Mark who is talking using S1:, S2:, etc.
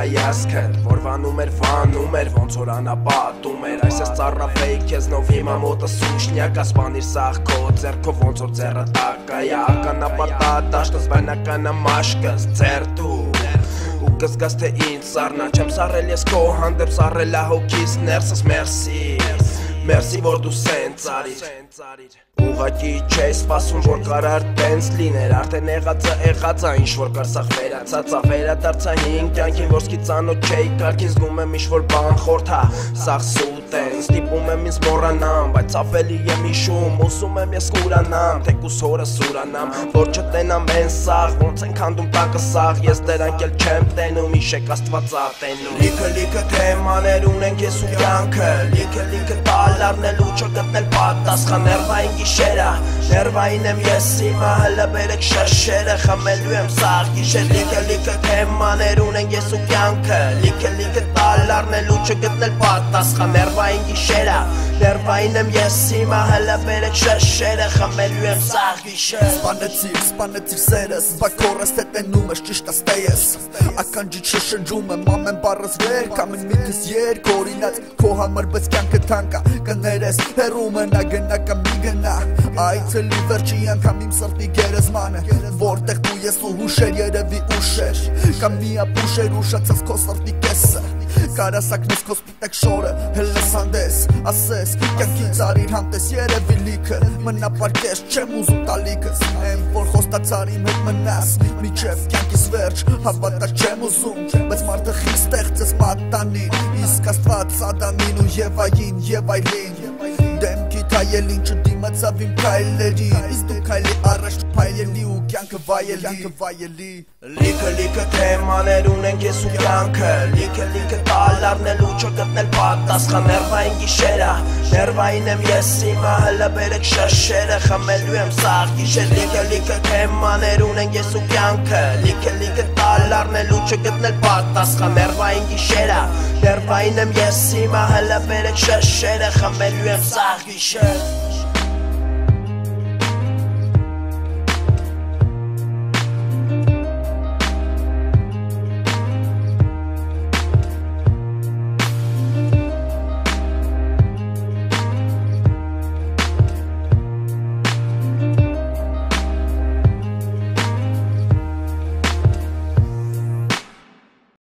S1: հայացքդ որ վանում էր ոնց որ անապատում էր Այս ես ծառավեի քեզնով հիմա մոտս ուշնյակ ասպանիր սաղ քո ձեռքով ոնց որ ձեռը տակայա Ականապատա դաշտս բանականա մաշկս ձեր դու Ու կզգաս թե ինձ սառնա Չեմ սառել ես քո հանդեպ սառելա հոգիս ներսս Մերսի որ դու սենց արիր Ուղղակի չես սպասում որ կարար տենց լիներ Արդեն եղածը ինչ որ կար սաղ վերացածա Վերադարձա հին կյանքին որ սկի ծանոթ չէի կարգին Զգում եմ ինչ որ բան խորթա Սաղ սուտ են Ստիպում եմ ինձ մոռանամ Բայց ավելի եմ հիշում Ուսում եմ ես կուրանամ Թեկուս հորս ուրանամ Որ չտենամ են սաղ Ոնց են քանդում տակը սաղ Ես դրանք էլ չեմ տենում Իշեք աստվածա տենում Լիքը թեմաներ ունենք ես ու կյանքը Լիքը տալարնելու չգտնել պատասխան Ներվային գիշերա Ներվային եմ ես իմը հլը բերեք շշերը Խմելու եմ սաղ գիշեր Լիքը թեմաներ ունենք ես ու կյանքը Լիքը տալարնելու չգտնել պատասխան Ներվային գիշերա Ներվային եմ ես իմը հլը բերեք շշերը Խմելու եմ սաղ գիշեր
S2: Սպանեցիր սերս Բակորս թե տենում ես ճիշտ աստե ես Ականջի չշնջում եմ ամեն բառս վեր Կամեն միտս երկ օրինած Քո համար բայց կյանքը թանկա Կներես հեռու մնա գնա կամ մի գնա Այցելի վերջի անգամ իմ սրտի գերեզմանը Որտեղ դու ես ու հուշեր երևի ուշեր Կամ միապ ուշեր ուշացած քո սրտի կեսը Կարասակնես քո սպիտակ շորը հելես հանդես Ասես կյանքից արիր հանտես երևի լիքը Մնա պարկես չեմ ուզում տալիքս Եմ որ խոստացար իմ հետ մնաս Միջև կյանքիս վերջ հավատա չեմ ուզում Բայց մարդը խիստ ստեղծես մատանին Իսկ աստված Ադամին ու Եվային եւ այլին Դեմքիդ հայելին չդիմացավ իմ քայլերին Իսկ դու քայլի առաջ փայլելի ու կյանքը վայելի
S1: Լիքը թեմաներ ունենք ես ու կյանքը Լիքը տալարնելու չգտնել պատասխան Ներվային գիշերա Ներվային եմ ես իմը հլը բերեք շշերը Խմելու եմ սաղ գիշեր Լիքը թեմաներ ունենք ես ու կյանքը Լիքը տալարնելու չգտնել պատասխան Ներվային գիշերա Ներվային եմ ես իմը հլը բերեք շշերը Խմելու եմ սաղ գիշեր